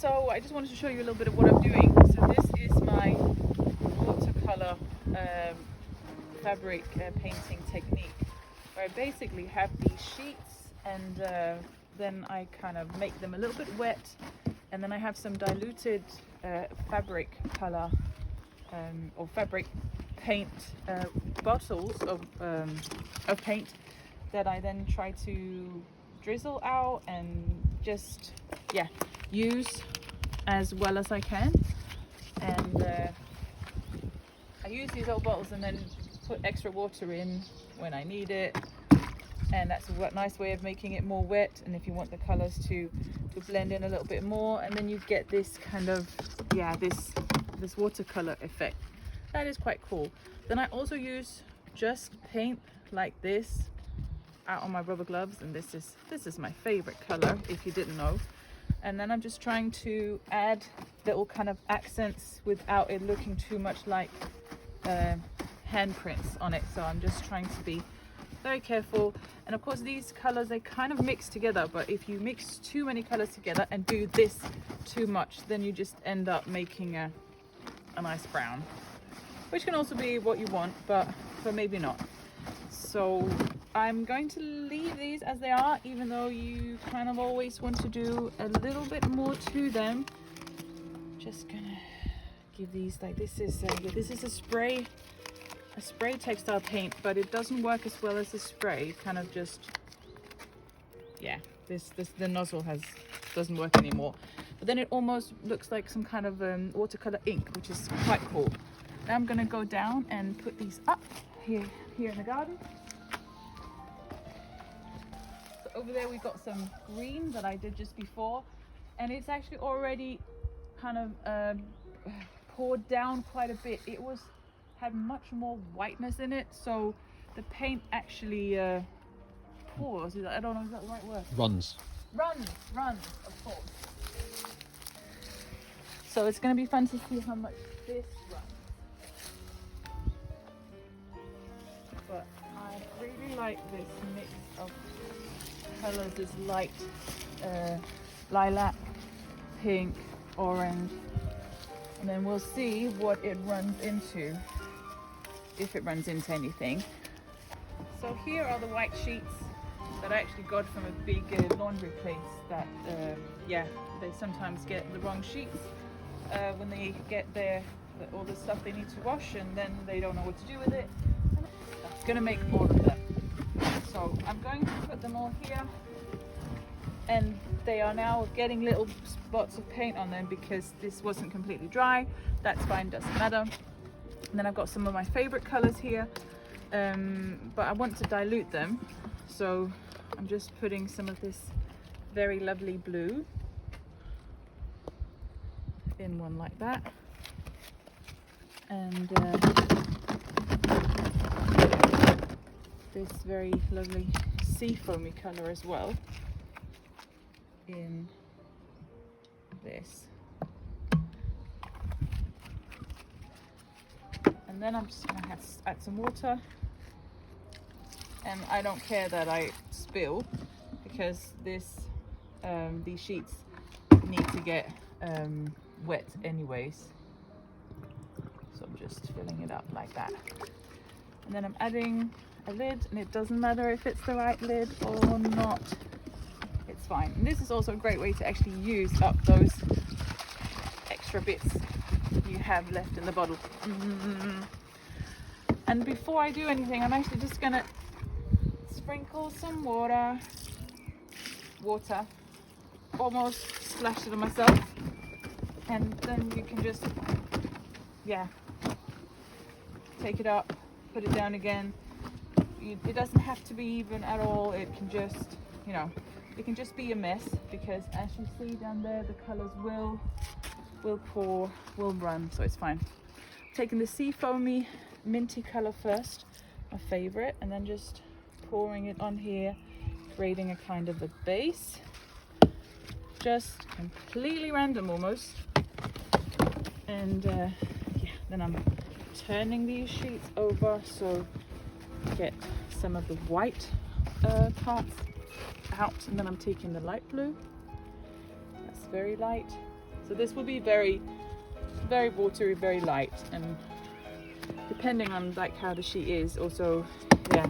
So I just wanted to show you a little bit of what I'm doing. So this is my watercolor fabric painting technique, where I basically have these sheets and then I kind of make them a little bit wet, and then I have some diluted fabric color or fabric paint bottles of paint that I then try to drizzle out and just use as well as I can. And I use these old bottles and then put extra water in when I need it, and that's a nice way of making it more wet. And if you want the colors to blend in a little bit more, and then you get this kind of this watercolor effect. That is quite cool. Then I also use just paint like this out on my rubber gloves, and this is my favorite color, if you didn't know. And then I'm just trying to add little kind of accents without it looking too much like handprints on it. So I'm just trying to be very careful. And of course these colors, they kind of mix together, but if you mix too many colors together and do this too much, then you just end up making a nice brown, which can also be what you want, but maybe not. So I'm going to leave these as they are, even though you kind of always want to do a little bit more to them. Just gonna give these, like, this is a spray textile paint, but it doesn't work as well as the spray. Kind of just, the nozzle doesn't work anymore. But then it almost looks like some kind of watercolor ink, which is quite cool. Now I'm gonna go down and put these up here in the garden. So over there we got some green that I did just before, and it's actually already kind of poured down quite a bit. It had much more whiteness in it, so the paint actually pours. I don't know, is that the right word? Runs, of course. So it's going to be fun to see how much this runs. But I really like this mix of colors, this light lilac, pink, orange, and then we'll see what it runs into, if it runs into anything. So here are the white sheets that I actually got from a big laundry place that they sometimes get the wrong sheets when they get all the stuff they need to wash, and then they don't know what to do with it. I'm gonna make all of them. So I'm going to put them all here, and they are now getting little spots of paint on them because this wasn't completely dry. That's fine, doesn't matter. And then I've got some of my favorite colors here, but I want to dilute them, so I'm just putting some of this very lovely blue in one like that, and this very lovely sea foamy color as well in this. And then I'm just gonna add some water, and I don't care that I spill, because these sheets need to get wet anyways. So I'm just filling it up like that, and then I'm adding a lid, and it doesn't matter if it's the right lid or not, it's fine. And this is also a great way to actually use up those extra bits you have left in the bottle. And before I do anything, I'm actually just gonna sprinkle some water, almost splashed it on myself, and then you can just take it up, put it down again. It doesn't have to be even at all. It can just, it can just be a mess, because as you see down there, the colors will pour, will run, so it's fine. Taking the sea foamy minty color first, my favorite, and then just pouring it on here, creating a kind of a base, just completely random almost. And then I'm turning these sheets over, so get some of the white parts out, and then I'm taking the light blue, that's very light, So this will be very, very watery, very light, and depending on like how the sheet is, also, yeah,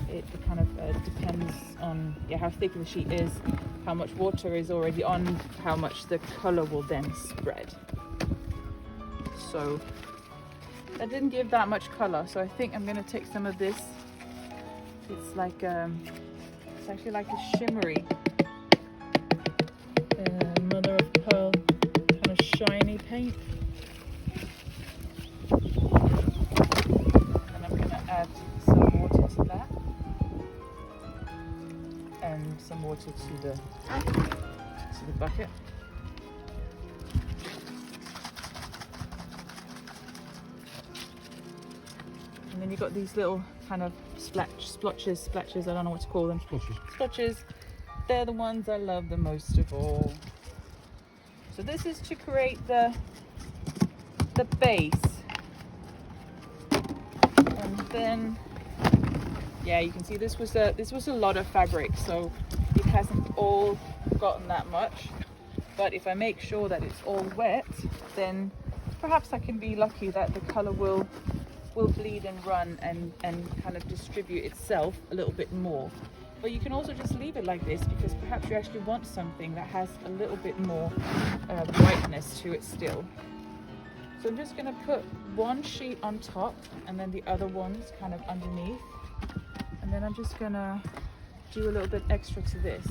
it kind of depends on how thick the sheet is, how much water is already on, how much the color will then spread. So that didn't give that much color, so I think I'm going to take some of this. It's like it's actually like a shimmery mother of pearl kind of shiny paint, and I'm going to add some water to that and some water to the bucket. And then you've got these little kind of splotches, I don't know what to call them. Splotches. They're the ones I love the most of all. So this is to create the base. And then, yeah, you can see this was a lot of fabric, so it hasn't all gotten that much. But if I make sure that it's all wet, then perhaps I can be lucky that the color will bleed and run and kind of distribute itself a little bit more. But you can also just leave it like this, because perhaps you actually want something that has a little bit more brightness to it still. So I'm just going to put one sheet on top and then the other ones kind of underneath, and then I'm just going to do a little bit extra to this.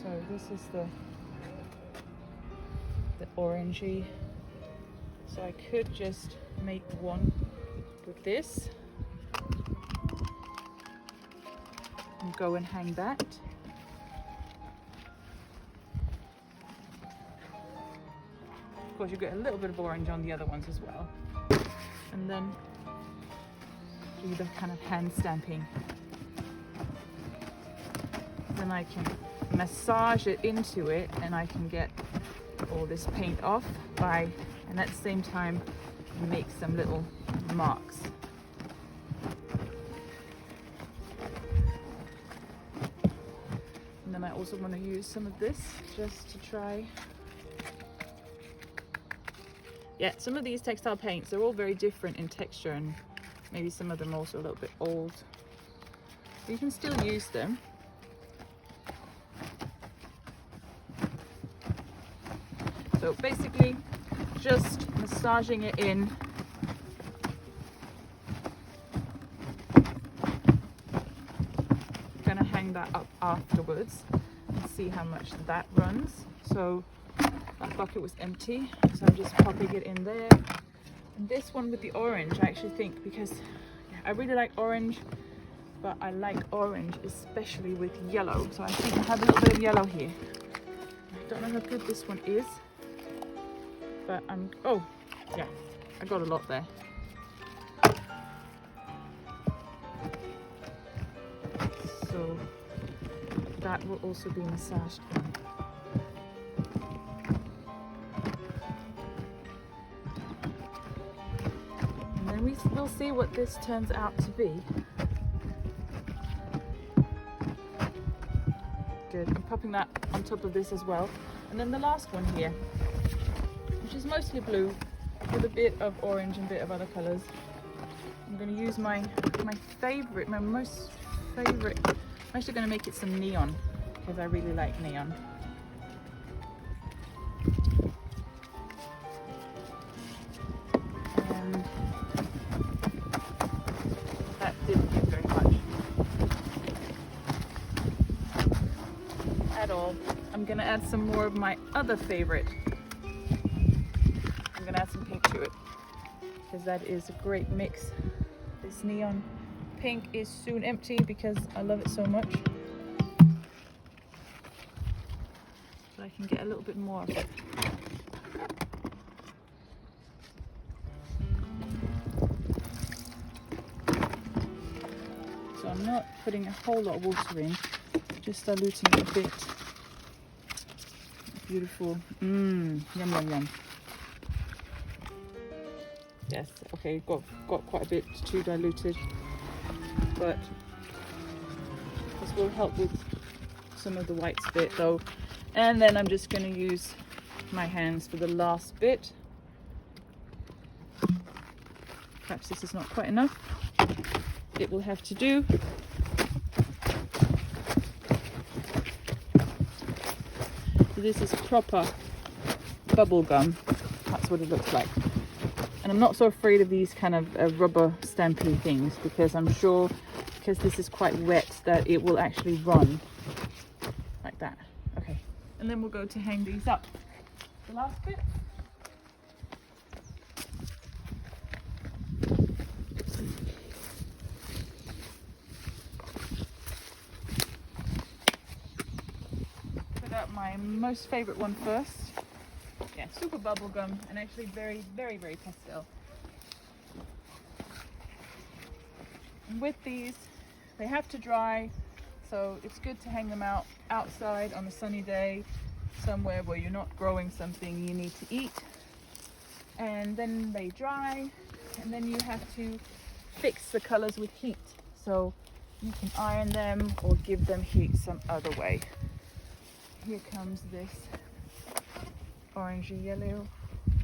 So this is the orangey. So I could just make one with this and go and hang that. Of course, you get a little bit of orange on the other ones as well. And then do the kind of hand stamping. Then I can massage it into it, and I can get all this paint off and at the same time make some little marks. And then I also want to use some of this just to try. Yeah, some of these textile paints, they're all very different in texture, and maybe some of them are also a little bit old. But you can still use them. So basically, just massaging it in. Gonna hang that up afterwards and see how much that runs. So that bucket was empty, so I'm just popping it in there. And this one with the orange, I actually think, because I really like orange, but I like orange especially with yellow. So I think I have a little bit of yellow here. I don't know how good this one is, but oh yeah, I got a lot there. So that will also be massaged in. And then we'll see what this turns out to be. Good, I'm popping that on top of this as well. And then the last one here, which is mostly blue with a bit of orange and a bit of other colors. I'm going to use my most favorite. I'm actually going to make it some neon, because I really like neon. And that didn't give very much at all. I'm going to add some more of my other favorite. I'm going to add some pink to it, because that is a great mix. This neon pink is soon empty because I love it so much. But I can get a little bit more of it. So I'm not putting a whole lot of water in, just diluting it a bit. Beautiful. Yum, yum, yum. Yes, okay, got quite a bit too diluted, but this will help with some of the whites bit though. And then I'm just going to use my hands for the last bit. Perhaps this is not quite enough. It will have to do. So this is proper bubble gum. That's what it looks like. And I'm not so afraid of these kind of rubber stampy things, because I'm sure, because this is quite wet, that it will actually run like that. Okay, and then we'll go to hang these up. The last bit. Put out my most favorite one first. Yeah, super bubblegum, and actually very, very, very pastel. And with these, they have to dry, so it's good to hang them out outside on a sunny day, somewhere where you're not growing something you need to eat. And then they dry, and then you have to fix the colors with heat. So you can iron them or give them heat some other way. Here comes this orangey yellow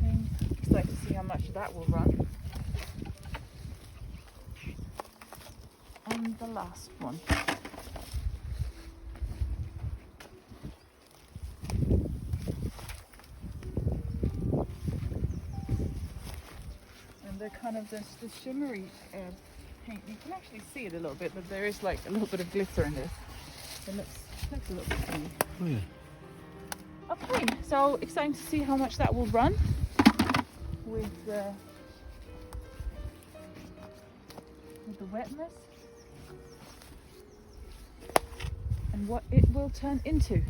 thing. Just like to see how much that will run. And the last one. And they're kind of this shimmery paint. You can actually see it a little bit, but there is like a little bit of glitter in this. It looks a little bit funny. Oh yeah. Okay, so exciting to see how much that will run with the wetness and what it will turn into.